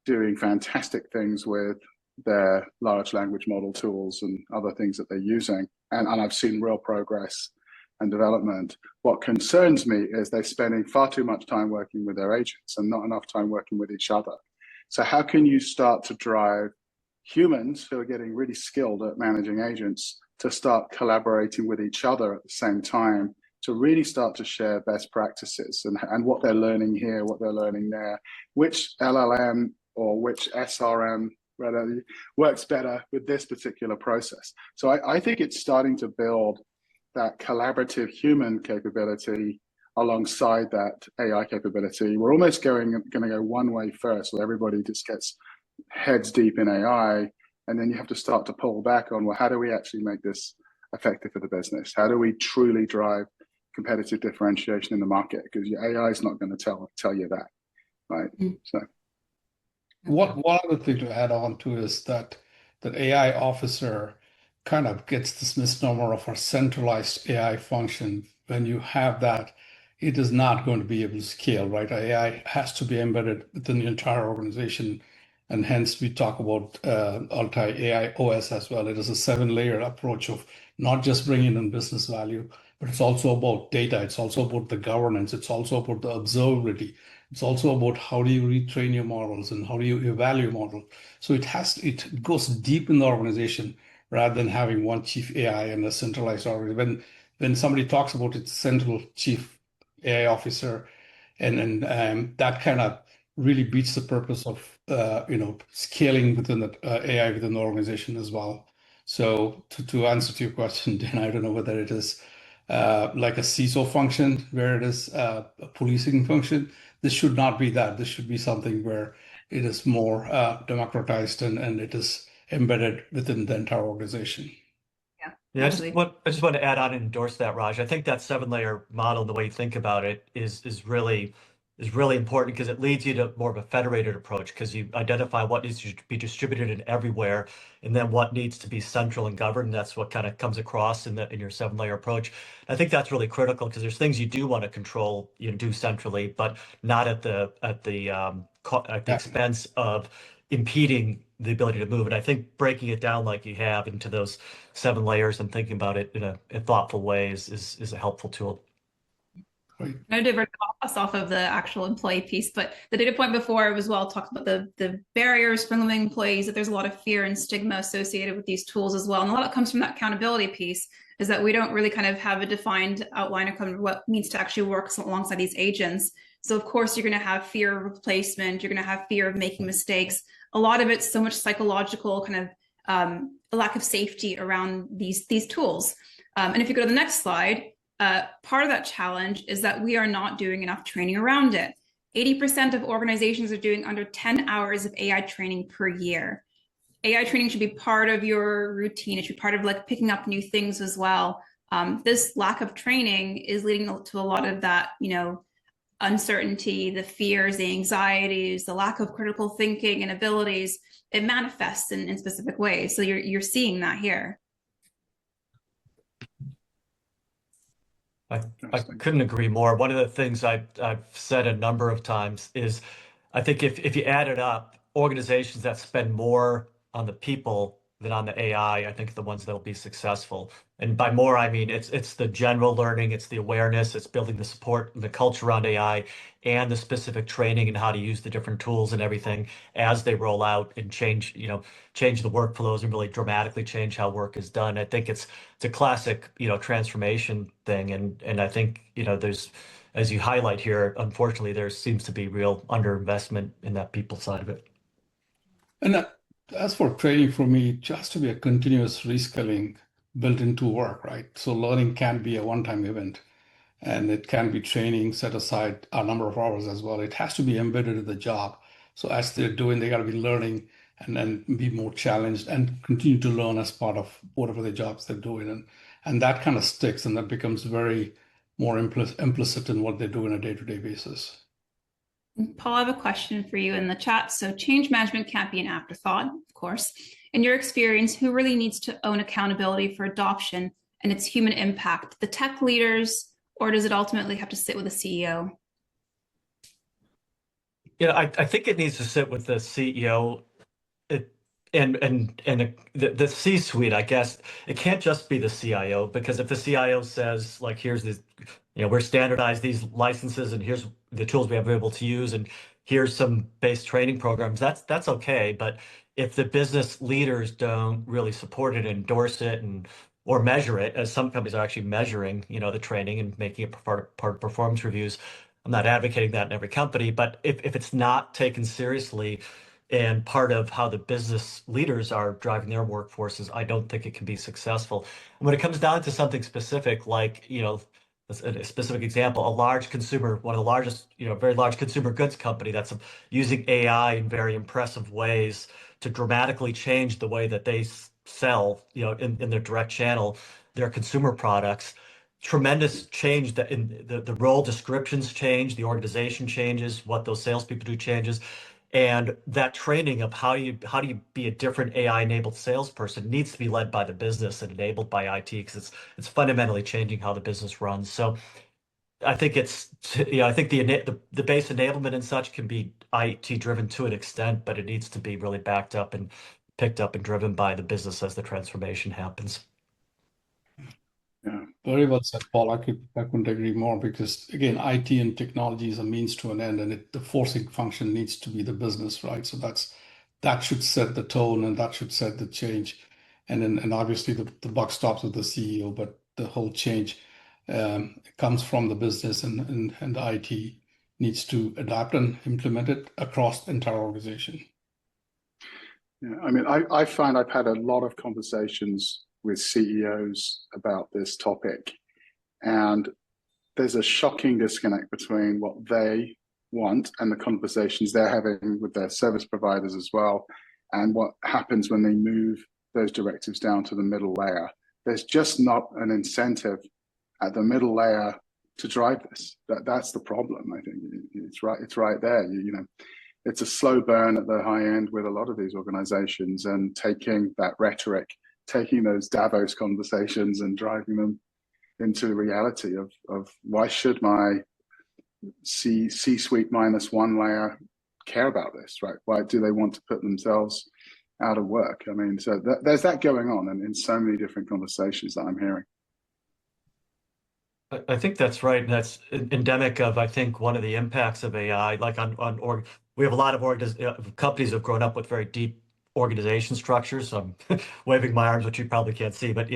doing fantastic things with their large language model tools and other things that they're using. And I've seen real progress and development. What concerns me is they're spending far too much time working with their agents and not enough time working with each other. So how can you start to drive humans who are getting really skilled at managing agents to start collaborating with each other at the same time, to really start to share best practices and what they're learning here, what they're learning there, which LLM or which SRM works better with this particular process. So I think it's starting to build that collaborative human capability alongside that AI capability. We're almost going to go one way first, so everybody just gets heads deep in AI, and then you have to start to pull back on, well, how do we actually make this effective for the business? How do we truly drive competitive differentiation in the market? Because your AI is not going to tell you that, right? So, one other thing to add on to is that AI officer kind of gets this misnomer of a centralized AI function. When you have that, it is not going to be able to scale, right? AI has to be embedded within the entire organization. And hence we talk about AI OS as well. It is a 7-layer approach of not just bringing in business value, but it's also about data. It's also about the governance. It's also about the observability. It's also about how do you retrain your models and how do you evaluate model. So it goes deep in the organization rather than having one chief AI and a centralized organization. When somebody talks about its central chief AI officer, and that kind of really beats the purpose of scaling within the AI within the organization as well. So to answer to your question, Dan, I don't know whether it is like a CISO function where it is a policing function. This should not be that. This should be something where it is more democratized and it is embedded within the entire organization. Yeah, I just want to add on and endorse that, Raj. I think that 7-layer model, the way you think about it, is really important because it leads you to more of a federated approach, because you identify what needs to be distributed in everywhere, and then what needs to be central and governed. And that's what kind of comes across in your 7-layer approach. I think that's really critical because there's things you do want to control, do centrally, but not at the expense of impeding the ability to move. And I think breaking it down like you have into those 7 layers and thinking about it in a thoughtful way is a helpful tool. I divert us off of the actual employee piece, but the data point before was talked about the barriers for moving employees, that there's a lot of fear and stigma associated with these tools as well. And a lot of it comes from that accountability piece, is that we don't really kind of have a defined outline of kind of what needs to actually work alongside these agents. So of course, you're going to have fear of replacement. You're going to have fear of making mistakes. A lot of it's so much psychological kind of a lack of safety around these tools. And if you go to the next slide, part of that challenge is that we are not doing enough training around it. 80% of organizations are doing under 10 hours of AI training per year. AI training should be part of your routine. It should be part of like picking up new things as well. This lack of training is leading to a lot of that, uncertainty, the fears, the anxieties, the lack of critical thinking and abilities. It manifests in specific ways. So you're seeing that here. I couldn't agree more. One of the things I've said a number of times is, I think if you add it up, organizations that spend more on the people than on the AI, I think the ones that will be successful. And by more, I mean it's the general learning, it's the awareness, it's building the support and the culture around AI, and the specific training and how to use the different tools and everything as they roll out and change the workflows and really dramatically change how work is done. I think it's a classic, transformation thing. And I think, there's, as you highlight here, unfortunately, there seems to be real underinvestment in that people side of it. And as for training, for me, it has to be a continuous reskilling built into work, right? So learning can be a one-time event, and it can be training set aside a number of hours as well. It has to be embedded in the job. So as they're doing, they got to be learning and then be more challenged and continue to learn as part of whatever the jobs they're doing. And that kind of sticks, and that becomes very more implicit in what they do on a day-to-day basis. Paul, I have a question for you in the chat. So change management can't be an afterthought, of course. in your experience, who really needs to own accountability for adoption and its human impact? The tech leaders, or does it ultimately have to sit with the CEO? I think it needs to sit with the CEO and the C-suite. I guess it can't just be the CIO, because if the CIO says, like, here's this, we're standardized these licenses and here's the tools we have available to use and here's some base training programs, that's okay. But if the business leaders don't really support it, endorse it, or measure it, as some companies are actually measuring, the training and making it part of performance reviews. I'm not advocating that in every company, but if it's not taken seriously and part of how the business leaders are driving their workforces, I don't think it can be successful. And when it comes down to something specific, like, a specific example, a large consumer, one of the largest, very large consumer goods company that's using AI in very impressive ways to dramatically change the way that they sell, in their direct channel, their consumer products. Tremendous change that in the role descriptions change, the organization changes, what those salespeople do changes. And that training of how do you be a different AI-enabled salesperson needs to be led by the business and enabled by IT, because it's fundamentally changing how the business runs. So I think I think the base enablement and such can be IT driven to an extent, but it needs to be really backed up and picked up and driven by the business as the transformation happens. Yeah, very well said, Paul. I couldn't agree more, because again, IT and technology is a means to an end, and the forcing function needs to be the business, right? So that should set the tone, and that should set the change. And obviously the buck stops with the CEO, but the whole change comes from the business, and the IT needs to adapt and implement it across the entire organization. Yeah, I mean, I find I've had a lot of conversations with CEOs about this topic, and there's a shocking disconnect between what they want and the conversations they're having with their service providers as well, and what happens when they move those directives down to the middle layer. There's just not an incentive at the middle layer to drive this. That's the problem. I think it's right there. It's a slow burn at the high end with a lot of these organizations, and taking that rhetoric, taking those Davos conversations and driving them into the reality of why should my C-suite minus one layer care about this, right? Why do they want to put themselves out of work? I mean, so there's that going on, and in so many different conversations that I'm hearing. I think that's right. And that's endemic of, I think, one of the impacts of AI, like we have a lot of companies that have grown up with very deep organization structures. So I'm waving my arms, which you probably can't see, but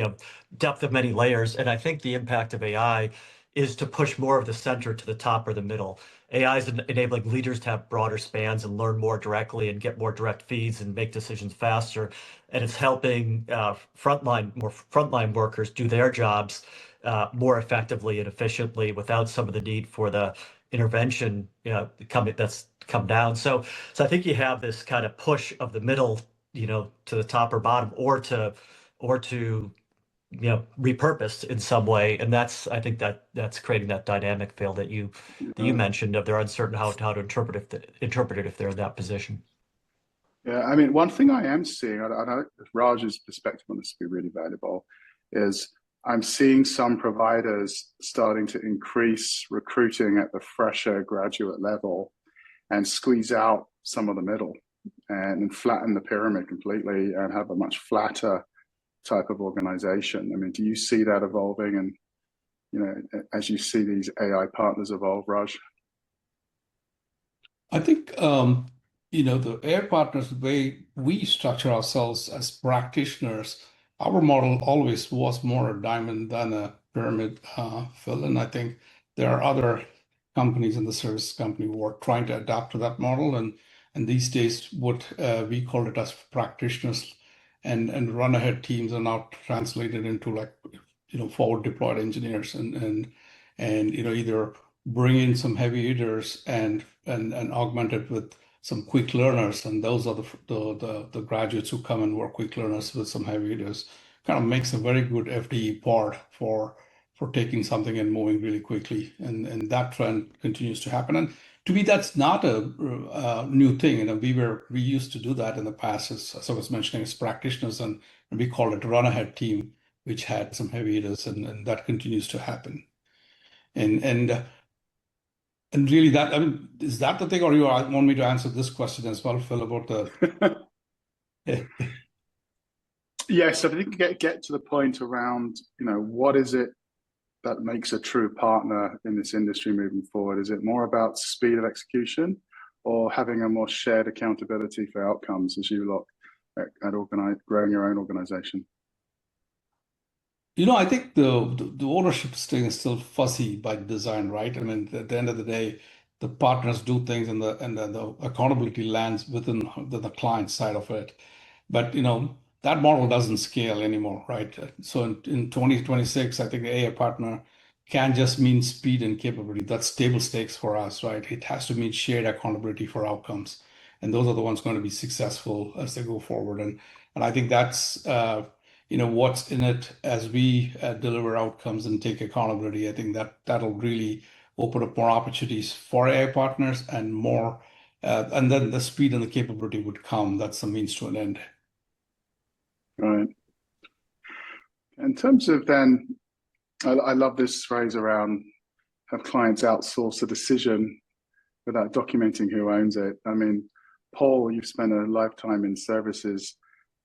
depth of many layers. And I think the impact of AI is to push more of the center to the top or the middle. AI is enabling leaders to have broader spans and learn more directly and get more direct feeds and make decisions faster. And it's helping frontline workers do their jobs more effectively and efficiently without some of the need for the intervention that's come down. So I think you have this kind of push of the middle, to the top or bottom, or to repurposed in some way. And I think that's creating that dynamic, Phil, that you mentioned, of they're uncertain how to interpret it if they're in that position. Yeah, I mean, one thing I am seeing, I know Raj's perspective on this would be really valuable, is I'm seeing some providers starting to increase recruiting at the fresher graduate level and squeeze out some of the middle and flatten the pyramid completely and have a much flatter type of organization. I mean, do you see that evolving, and as you see these AI partners evolve, Raj? I think the AI partners, the way we structure ourselves as practitioners, our model always was more a diamond than a pyramid, Phil. And I think there are other companies in the service company who are trying to adapt to that model. And these days, what we call it as practitioners and run ahead teams are now translated into forward deployed engineers and either bring in some heavy hitters and augment it with some quick learners, and those are the graduates who come and work quick learners with some heavy hitters. Kind of makes a very good FDE part for taking something and moving really quickly, and that trend continues to happen. And to me, that's not a new thing. We used to do that in the past, as I was mentioning, as practitioners, and we called it run ahead team, which had some heavy hitters, and that continues to happen. And really, that, I mean, is that the thing, or you want me to answer this question as well, Phil, about the? Yes, I think get to the point around, what is it that makes a true partner in this industry moving forward? Is it more about speed of execution, or having a more shared accountability for outcomes as you look at growing your own organization? I think the ownership thing is still fuzzy by design, right? I mean, at the end of the day, the partners do things, and the accountability lands within the client side of it. But that model doesn't scale anymore, right? So in 2026, I think the AI partner can't just mean speed and capability. That's table stakes for us, right? It has to mean shared accountability for outcomes, and those are the ones going to be successful as they go forward. And I think that's what's in it as we deliver outcomes and take accountability. I think that'll really open up more opportunities for AI partners and more, and then the speed and the capability would come. That's the means to an end. Right. In terms of then, I love this phrase around have clients outsource a decision without documenting who owns it. I mean, Paul, you've spent a lifetime in services.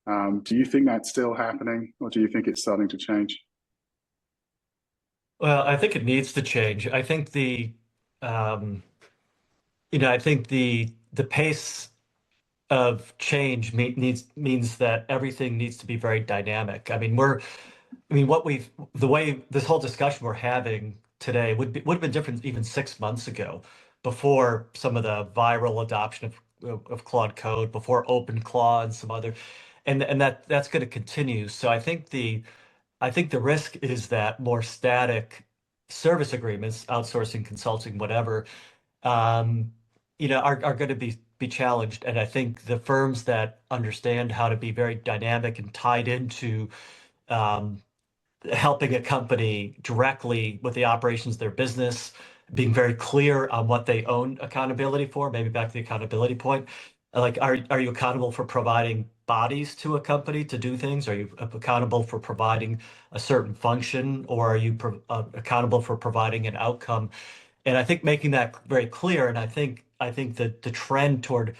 Do you think that's still happening, or do you think it's starting to change? Well, I think it needs to change. I think I think the pace of change means that everything needs to be very dynamic. I mean, the way this whole discussion we're having today would have been different even 6 months ago, before some of the viral adoption of Claude Code, before OpenClaw and some other, and that's going to continue. So I think the risk is that more static service agreements, outsourcing, consulting, whatever, are going to be challenged. And I think the firms that understand how to be very dynamic and tied into helping a company directly with the operations of their business, being very clear on what they own accountability for, maybe back to the accountability point. Like, are you accountable for providing bodies to a company to do things? Are you accountable for providing a certain function, or are you accountable for providing an outcome? And I think making that very clear, and I think that the trend toward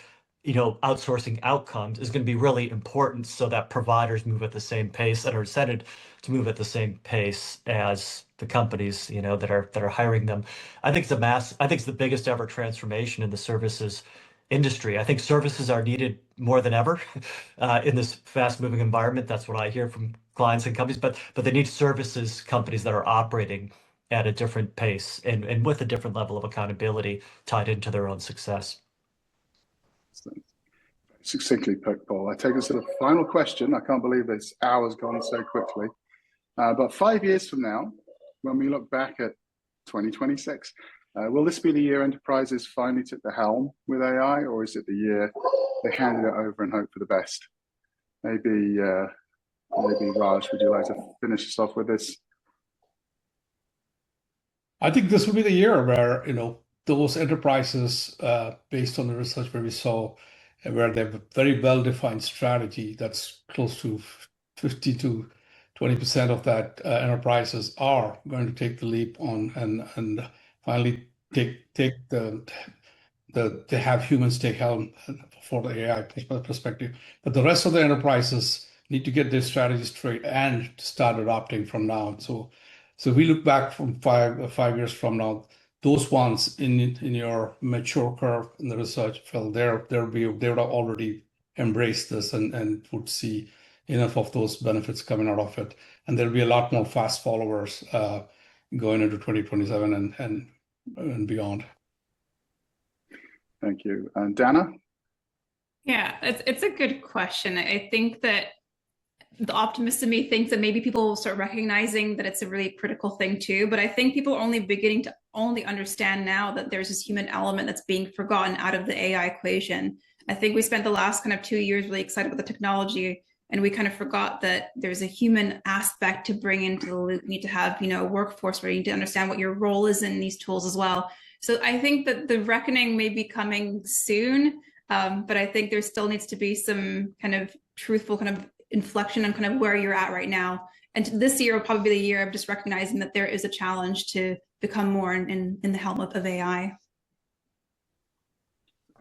outsourcing outcomes is going to be really important, so that providers move at the same pace and are incented to move at the same pace as the companies that are hiring them. I think it's the biggest ever transformation in the services industry. I think services are needed more than ever in this fast-moving environment. That's what I hear from clients and companies. But they need services companies that are operating at a different pace and with a different level of accountability tied into their own success. Succinctly put, Paul. I take us to the final question. I can't believe this hour's gone so quickly. But 5 years from now, when we look back at 2026, will this be the year enterprises finally took the helm with AI, or is it the year they handed it over and hoped for the best? Maybe Raj, would you like to finish us off with this? I think this will be the year where those enterprises, based on the research where we saw, where they have a very well-defined strategy that's close to 50 to 20% of that enterprises are going to take the leap on and finally they have humans take helm for the AI perspective. But the rest of the enterprises need to get their strategy straight and start adopting from now. So we look back from 5 years from now, those ones in your mature curve in the research, Phil, they would have already embraced this and would see enough of those benefits coming out of it. And there'll be a lot more fast followers going into 2027 and beyond. Thank you. And Dana? Yeah, it's a good question. I think that the optimist in me thinks that maybe people will start recognizing that it's a really critical thing too. But I think people are only beginning to understand now that there's this human element that's being forgotten out of the AI equation. I think we spent the last kind of 2 years really excited about the technology, and we kind of forgot that there's a human aspect to bring into the loop. You need to have, a workforce where you need to understand what your role is in these tools as well. So I think that the reckoning may be coming soon, but I think there still needs to be some kind of truthful kind of inflection on kind of where you're at right now. And this year will probably be the year of just recognizing that there is a challenge to become more in the helm of AI.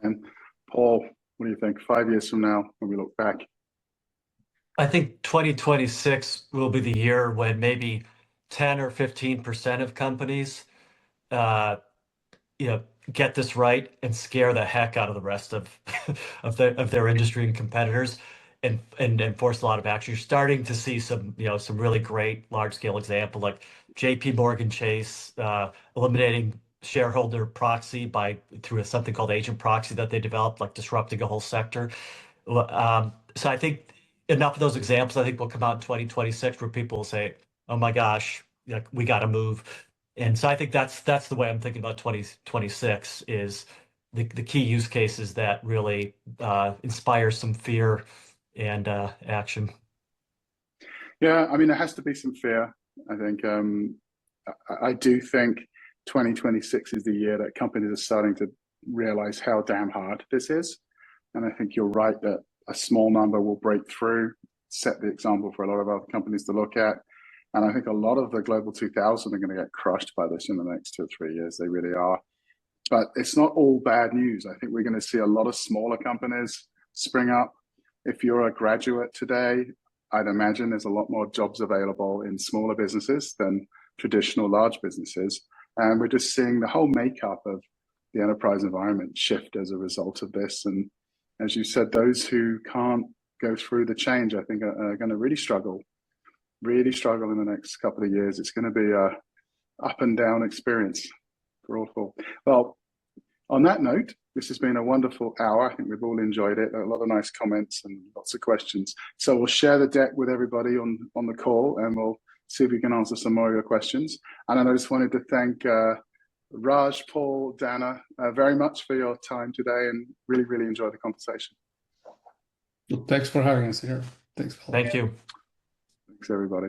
And Paul, what do you think 5 years from now when we look back? I think 2026 will be the year when maybe 10 or 15% of companies, get this right and scare the heck out of the rest of of their industry and competitors, and force a lot of action. You're starting to see some really great large scale example, like J.P. Morgan Chase eliminating shareholder proxy through something called agent proxy that they developed, like disrupting a whole sector. So I think enough of those examples, I think, will come out in 2026 where people will say, "Oh my gosh, we got to move." And so I think that's the way I'm thinking about 2026 is the key use cases that really inspire some fear and action. Yeah, I mean, there has to be some fear. I think I do think 2026 is the year that companies are starting to realize how damn hard this is. And I think you're right that a small number will break through, set the example for a lot of other companies to look at. And I think a lot of the Global 2000 are going to get crushed by this in the next 2 or 3 years. They really are. But it's not all bad news. I think we're going to see a lot of smaller companies spring up. If you're a graduate today, I'd imagine there's a lot more jobs available in smaller businesses than traditional large businesses. And we're just seeing the whole makeup of the enterprise environment shift as a result of this. And as you said, those who can't go through the change, I think, are going to really struggle in the next couple of years. It's going to be a up and down experience for all. Well, on that note, this has been a wonderful hour. I think we've all enjoyed it. A lot of nice comments and lots of questions. So we'll share the deck with everybody on the call, and we'll see if we can answer some more of your questions. And I just wanted to thank Raj, Paul, Dana very much for your time today, and really, really enjoyed the conversation. Thanks for having us here. Thanks, Paul. Thank you. Thanks, everybody.